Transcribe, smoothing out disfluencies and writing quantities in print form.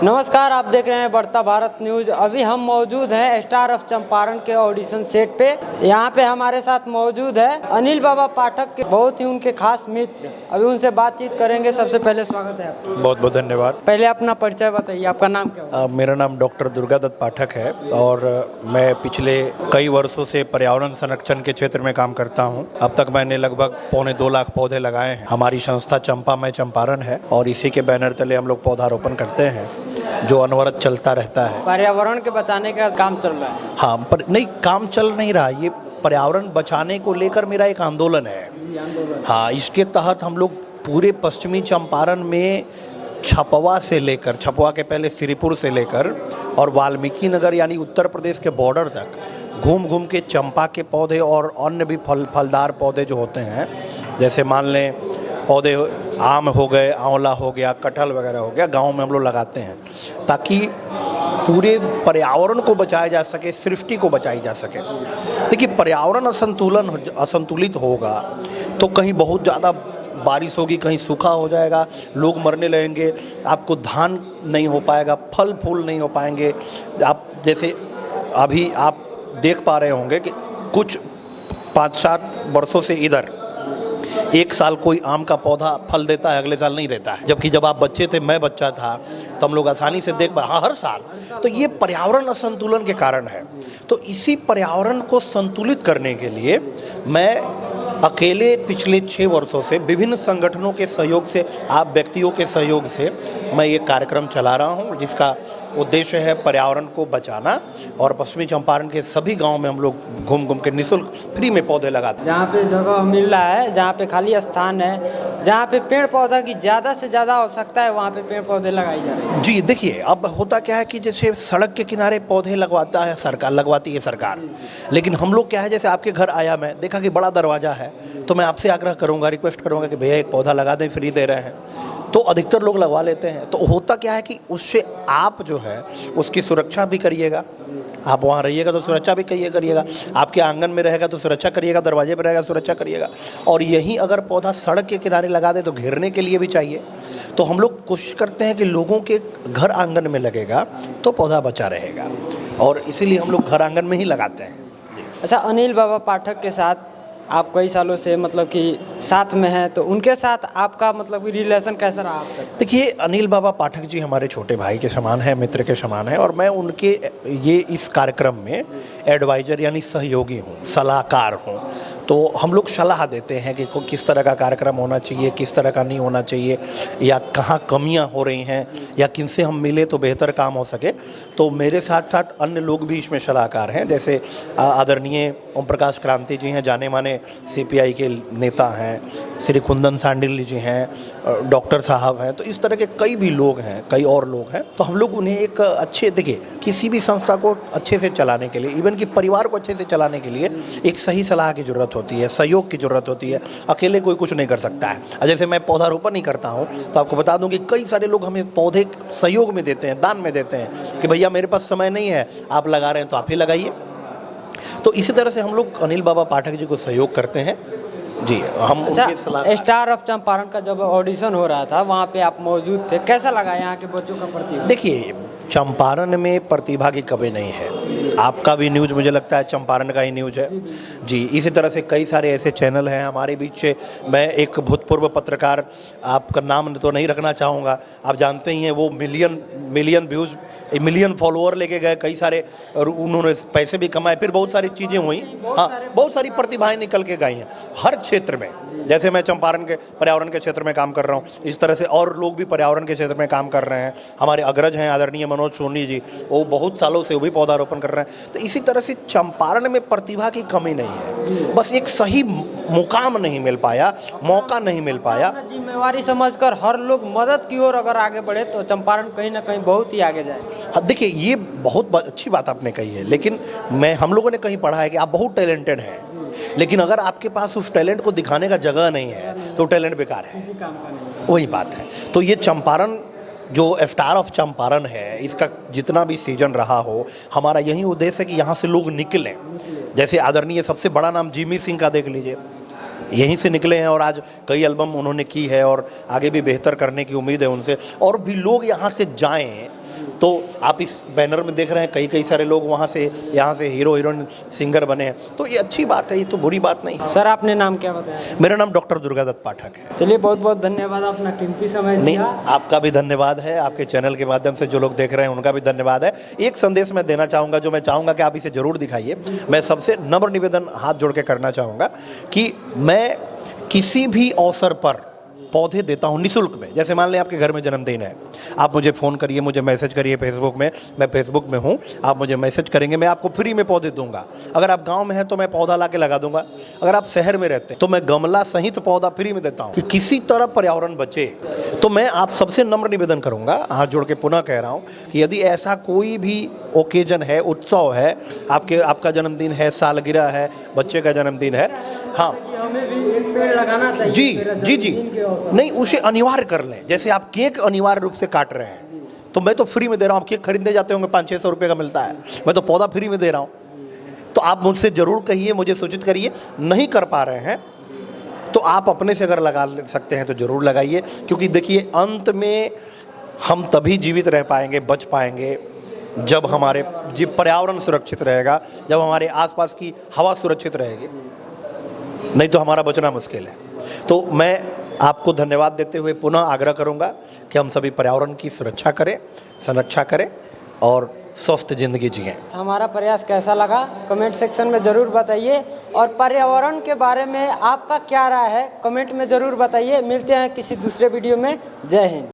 नमस्कार, आप देख रहे हैं बढ़ता भारत न्यूज। अभी हम मौजूद हैं स्टार ऑफ चंपारण के ऑडिशन सेट पे। यहाँ पे हमारे साथ मौजूद है अनिल बाबा पाठक के बहुत ही उनके खास मित्र। अभी उनसे बातचीत करेंगे। सबसे पहले स्वागत है आपका। बहुत बहुत धन्यवाद। पहले अपना परिचय बताइए, आपका नाम क्या है? मेरा नाम डॉक्टर दुर्गादत्त पाठक है और मैं पिछले कई वर्षों से पर्यावरण संरक्षण के क्षेत्र में काम करता हूँ। अब तक मैंने लगभग 2.25 लाख पौधे लगाए हैं। हमारी संस्था चंपा में चंपारण है और इसी के बैनर तले हम लोग पौधारोपण करते हैं जो अनवरत चलता रहता है। पर्यावरण के बचाने का काम चल रहा है? हाँ, पर नहीं, काम चल नहीं रहा, ये पर्यावरण बचाने को लेकर मेरा एक आंदोलन है। हाँ, इसके तहत हम लोग पूरे पश्चिमी चंपारण में छपवा से लेकर, छपवा के पहले श्रीपुर से लेकर और वाल्मीकि नगर यानी उत्तर प्रदेश के बॉर्डर तक घूम घूम के चंपा के पौधे और अन्य भी फलदार पौधे जो होते हैं, जैसे मान लें पौधे आम हो गए, आंवला हो गया, कटहल वगैरह हो गया, गांव में हम लोग लगाते हैं ताकि पूरे पर्यावरण को बचाया जा सके, सृष्टि को बचाई जा सके। देखिए, पर्यावरण असंतुलित होगा तो कहीं बहुत ज़्यादा बारिश होगी, कहीं सूखा हो जाएगा, लोग मरने लगेंगे, आपको धान नहीं हो पाएगा, फल फूल नहीं हो पाएंगे। आप जैसे अभी आप देख पा रहे होंगे कि कुछ 5-7 वर्षों से इधर एक साल कोई आम का पौधा फल देता है, अगले साल नहीं देता है। जबकि जब आप बच्चे थे, मैं बच्चा था, तो हम लोग आसानी से देख पा, हाँ, हर साल। तो ये पर्यावरण असंतुलन के कारण है। तो इसी पर्यावरण को संतुलित करने के लिए मैं अकेले पिछले 6 वर्षों से विभिन्न संगठनों के सहयोग से, आप व्यक्तियों के सहयोग से मैं ये कार्यक्रम चला रहा हूँ, जिसका उद्देश्य है पर्यावरण को बचाना। और पश्चिमी चंपारण के सभी गांव में हम लोग घूम घूम के निःशुल्क फ्री में पौधे लगाते हैं। जहाँ पे जगह मिल रहा है, जहाँ पे खाली स्थान है, जहाँ पे पेड़ पौधा की ज़्यादा से ज़्यादा आवश्यकता है, वहाँ पे पेड़ पौधे लगाई जा रहे हैं। जी, देखिए, अब होता क्या है कि जैसे सड़क के किनारे पौधे लगवाता है सरकार, लगवाती है सरकार, लेकिन हम लोग क्या है, जैसे आपके घर आया, मैं देखा कि बड़ा दरवाज़ा है, तो मैं आपसे आग्रह करूँगा, रिक्वेस्ट करूँगा कि भैया एक पौधा लगा दें, फ्री दे रहे हैं, तो अधिकतर लोग लगवा लेते हैं। तो होता क्या है कि उससे आप जो है उसकी सुरक्षा भी करिएगा, आप वहाँ रहिएगा तो सुरक्षा भी करिएगा, आपके आंगन में रहेगा तो सुरक्षा करिएगा, दरवाजे पर रहेगा सुरक्षा करिएगा। और यहीं अगर पौधा सड़क के किनारे लगा दे तो घेरने के लिए भी चाहिए। तो हम लोग कोशिश करते हैं कि लोगों के घर आंगन में लगेगा तो पौधा बचा रहेगा, और इसीलिए हम लोग घर आंगन में ही लगाते हैं। अच्छा, अनिल बाबा पाठक के साथ आप कई सालों से मतलब कि साथ में हैं, तो उनके साथ आपका मतलब कि रिलेशन कैसा रहा आप तक? देखिए, अनिल बाबा पाठक जी हमारे छोटे भाई के समान है, मित्र के समान है, और मैं उनके ये इस कार्यक्रम में एडवाइजर यानी सहयोगी हूँ, सलाहकार हूँ। तो हम लोग सलाह देते हैं कि किस तरह का कार्यक्रम होना चाहिए, किस तरह का नहीं होना चाहिए, या कहाँ कमियाँ हो रही हैं, या किनसे हम मिले तो बेहतर काम हो सके। तो मेरे साथ साथ अन्य लोग भी इसमें सलाहकार हैं, जैसे आदरणीय ओम प्रकाश क्रांति जी हैं, जाने माने CPI के नेता हैं, श्री कुंदन सांडिल जी हैं, डॉक्टर साहब हैं। तो इस तरह के कई भी लोग हैं, कई और लोग हैं। तो हम लोग उन्हें एक अच्छे, देखिए, किसी भी संस्था को अच्छे से चलाने के लिए, इवन कि परिवार को अच्छे से चलाने के लिए एक सही सलाह की ज़रूरत होती है, सहयोग की ज़रूरत होती है। अकेले कोई कुछ नहीं कर सकता है। जैसे मैं पौधारोपण ही करता हूँ, तो आपको बता दूँ कि कई सारे लोग हमें पौधे सहयोग में देते हैं, दान में देते हैं कि भैया मेरे पास समय नहीं है, आप लगा रहे हैं तो आप ही लगाइए। तो इसी तरह से हम लोग अनिल बाबा पाठक जी को सहयोग करते हैं। जी, हम उनके सलाह। स्टार ऑफ चंपारण का जब ऑडिशन हो रहा था, वहाँ पे आप मौजूद थे, कैसा लगा यहाँ के बच्चों का प्रतिभा? देखिए, चंपारण में प्रतिभा की कमी नहीं है। आपका भी न्यूज़ मुझे लगता है चंपारण का ही न्यूज़ है। जी, इसी तरह से कई सारे ऐसे चैनल हैं हमारे बीच से। मैं एक भूतपूर्व पत्रकार, आपका नाम तो नहीं रखना चाहूँगा, आप जानते ही हैं, वो मिलियन व्यूज़, मिलियन फॉलोअर लेके गए कई सारे, और उन्होंने पैसे भी कमाए, फिर बहुत सारी चीज़ें हुई। हाँ, बहुत सारी प्रतिभाएं निकल के गई हैं हर क्षेत्र में। जैसे मैं चंपारण के पर्यावरण के क्षेत्र में काम कर रहा हूँ, इस तरह से और लोग भी पर्यावरण के क्षेत्र में काम कर रहे हैं। हमारे अग्रज हैं आदरणीय मनोज सोनी जी, वो बहुत सालों से वो भी पौधारोपण कर रहे हैं। तो इसी तरह से चंपारण में प्रतिभा की कमी नहीं है, बस एक सही मुकाम नहीं मिल पाया, मौका नहीं मिल पाया। जिम्मेवारी समझकर हर लोग मदद की ओर अगर आगे बढ़े तो चंपारण कहीं ना कहीं बहुत ही आगे जाए। हाँ, देखिए, ये बहुत अच्छी बात आपने कही है, लेकिन हम लोगों ने कहीं पढ़ा है कि आप बहुत टैलेंटेड हैं, लेकिन अगर आपके पास उस टैलेंट को दिखाने का जगह नहीं है तो टैलेंट बेकार है, किसी काम का नहीं। वही बात है। तो ये चंपारण जो स्टार ऑफ चंपारण है, इसका जितना भी सीजन रहा हो, हमारा यही उद्देश्य है कि यहाँ से लोग निकलें। जैसे आदरणीय सबसे बड़ा नाम जिमी सिंह का देख लीजिए, यहीं से निकले हैं और आज कई एल्बम उन्होंने की है और आगे भी बेहतर करने की उम्मीद है उनसे। और भी लोग यहाँ से जाएं तो आप इस बैनर में देख रहे हैं कई सारे लोग वहाँ से यहाँ से हीरो हीरोइन सिंगर बने हैं, तो ये अच्छी बात है, ये तो बुरी बात नहीं। सर आपने नाम क्या बताया? मेरा नाम डॉक्टर दुर्गादत्त पाठक है। चलिए बहुत बहुत धन्यवाद, अपना कीमती समय नहीं, दिया। आपका भी धन्यवाद है, आपके चैनल के माध्यम से जो लोग देख रहे हैं उनका भी धन्यवाद है। एक संदेश मैं देना चाहूँगा, जो मैं चाहूँगा कि आप इसे ज़रूर दिखाइए। मैं सबसे नम्र निवेदन हाथ जोड़ के करना चाहूँगा कि मैं किसी भी अवसर पर पौधे देता हूँ निःशुल्क में। जैसे मान लें आपके घर में जन्मदिन है, आप मुझे फ़ोन करिए, मुझे मैसेज करिए फेसबुक में, मैं फेसबुक में हूँ, आप मुझे मैसेज करेंगे, मैं आपको फ्री में पौधे दूंगा। अगर आप गांव में हैं तो मैं पौधा ला के लगा दूंगा, अगर आप शहर में रहते हैं तो मैं गमला सहित पौधा फ्री में देता हूँ कि किसी तरह पर्यावरण बचे। तो मैं आप सबसे नम्र निवेदन करूँगा, हाथ जोड़ के पुनः कह रहा हूँ कि यदि ऐसा कोई भी ओकेजन है, उत्सव है, आपका जन्मदिन है, सालगिरह है, बच्चे का जन्मदिन है, हाँ हमें भी एक पेड़ लगाना चाहिए। जी नहीं, उसे अनिवार्य कर लें। जैसे आप केक अनिवार्य रूप से काट रहे हैं, तो मैं तो फ्री में दे रहा हूँ। केक खरीदने जाते होंगे 500-600 रुपये का मिलता है, मैं तो पौधा फ्री में दे रहा हूँ। तो आप मुझसे ज़रूर कहिए, मुझे सूचित करिए। नहीं कर पा रहे हैं तो आप अपने से अगर लगा सकते हैं तो ज़रूर लगाइए, क्योंकि देखिए अंत में हम तभी जीवित रह पाएंगे, बच पाएंगे, जब हमारे पर्यावरण सुरक्षित रहेगा, जब हमारे आसपास की हवा सुरक्षित रहेगी, नहीं तो हमारा बचना मुश्किल है। तो मैं आपको धन्यवाद देते हुए पुनः आग्रह करूंगा कि हम सभी पर्यावरण की सुरक्षा करें, संरक्षा करें और स्वस्थ जिंदगी जिएं। हमारा प्रयास कैसा लगा कमेंट सेक्शन में ज़रूर बताइए, और पर्यावरण के बारे में आपका क्या राय है कमेंट में ज़रूर बताइए। मिलते हैं किसी दूसरे वीडियो में। जय हिंद।